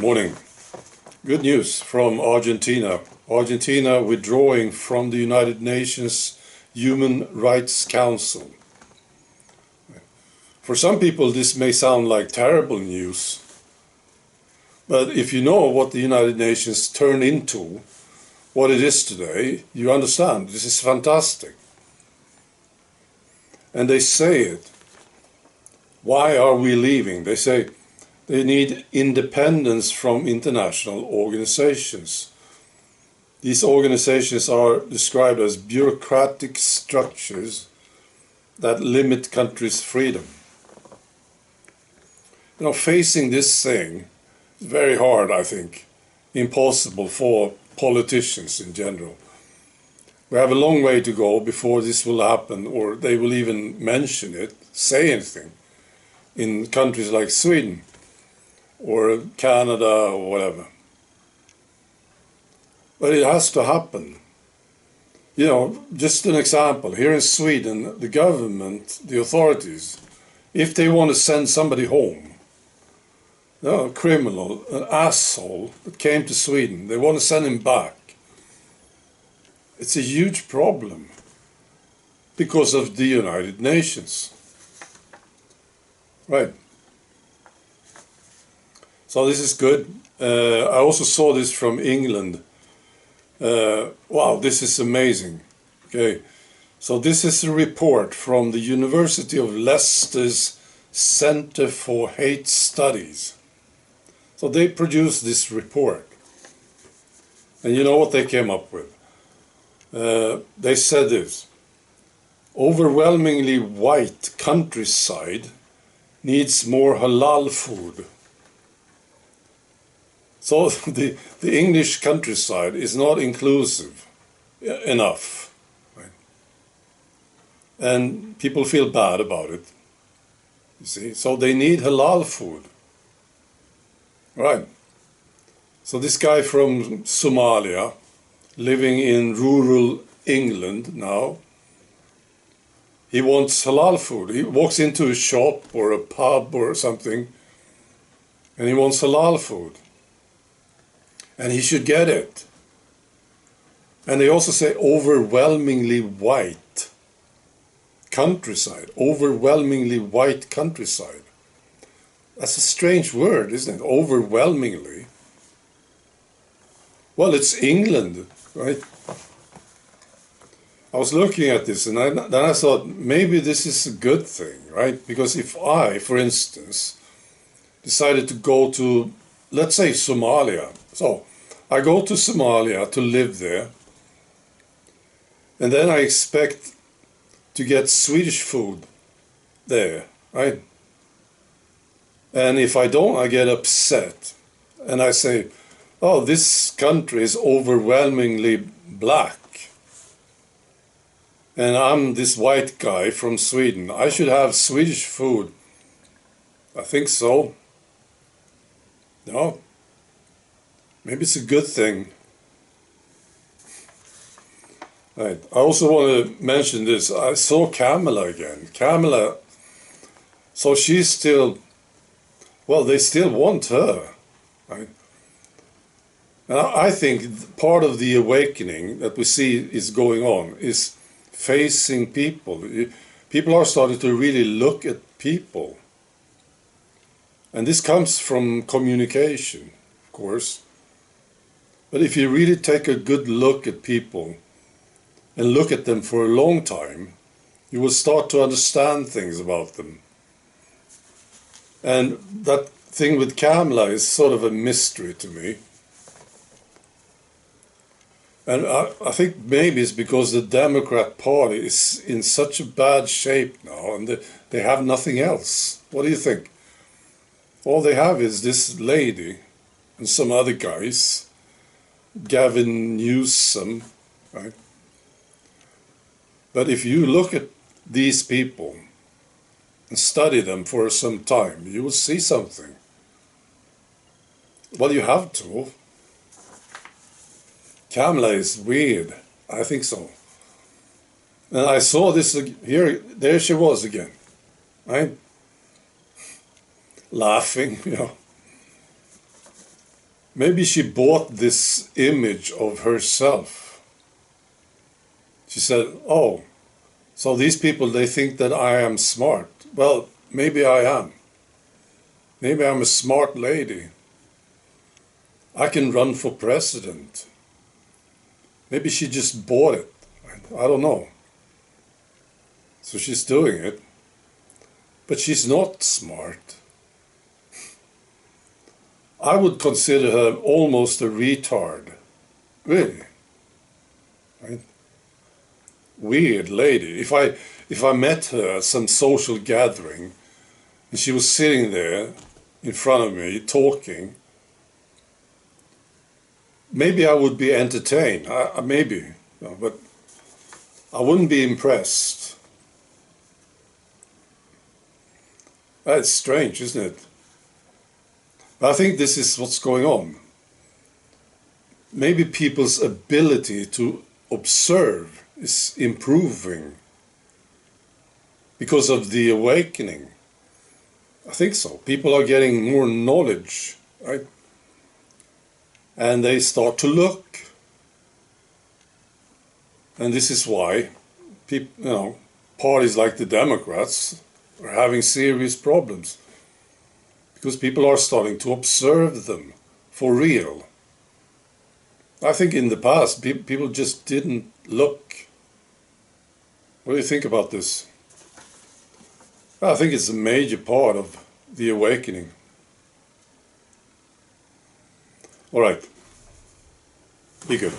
Morning. Good news from Argentina. Argentina withdrawing from the United Nations Human Rights Council. For some people this may sound like terrible news, but if you know what the United Nations turned into, what it is today, you understand this is fantastic. And they say it. Why are we leaving? They say they need independence from international organizations. These organizations are described as bureaucratic structures that limit countries' freedom. You know, facing this thing is very hard, I think, impossible for politicians in general. We have a long way to go before this will happen, or they will even mention it, say anything, in countries like Sweden or Canada or whatever. But it has to happen. You know, just an example, here in Sweden, the government, the authorities, if they want to send somebody home, a criminal, an asshole that came to Sweden, they want to send him back. It's a huge problem because of the United Nations. Right. So this is good. I also saw this from England. Wow, this is amazing. Okay, so this is a report from the University of Leicester's Centre for Hate Studies. So they produced this report. And you know what they came up with? They said this: overwhelmingly white countryside needs more halal food. So the English countryside is not inclusive enough, right? And people feel bad about it, you see. So they need halal food, right? So this guy from Somalia, living in rural England now, he wants halal food. He walks into a shop or a pub or something, and he wants halal food. And he should get it. And they also say overwhelmingly white countryside. Overwhelmingly white countryside. That's a strange word, isn't it? Overwhelmingly. Well, it's England, right? I was looking at this and then I thought maybe this is a good thing, right? Because if I, for instance, decided to go to, let's say, Somalia. So I go to Somalia to live there, and then I expect to get Swedish food there, right? And if I don't, I get upset. And I say, oh, this country is overwhelmingly black. And I'm this white guy from Sweden. I should have Swedish food. I think so. No? Maybe it's a good thing. Right. I also want to mention this. I saw Kamala again. Kamala, so she's still, well, they still want her. Right? And I think part of the awakening that we see is going on is facing people. People are starting to really look at people. And this comes from communication, of course. But if you really take a good look at people and look at them for a long time, you will start to understand things about them. And that thing with Kamala is sort of a mystery to me. And I think maybe it's because the Democrat Party is in such a bad shape now and they have nothing else. What do you think? All they have is this lady and some other guys, Gavin Newsom, right? But if you look at these people and study them for some time, you will see something. Well, you have to. Kamala is weird. I think so. And I saw this here, there she was again, right? Laughing, you know. Maybe she bought this image of herself. She said, oh, so these people, they think that I am smart. Well, maybe I am. Maybe I'm a smart lady. I can run for president. Maybe she just bought it. I don't know. So she's doing it. But she's not smart. I would consider her almost a retard. Really. Right? Weird lady. If I met her at some social gathering and she was sitting there in front of me talking, maybe I would be entertained. Maybe, but I wouldn't be impressed. That's strange, isn't it? I think this is what's going on. Maybe people's ability to observe is improving because of the awakening. I think so. People are getting more knowledge, right? And they start to look. And this is why people, parties like the Democrats are having serious problems. Because people are starting to observe them for real. I think in the past, people just didn't look. What do you think about this? I think it's a major part of the awakening. All right. Be good.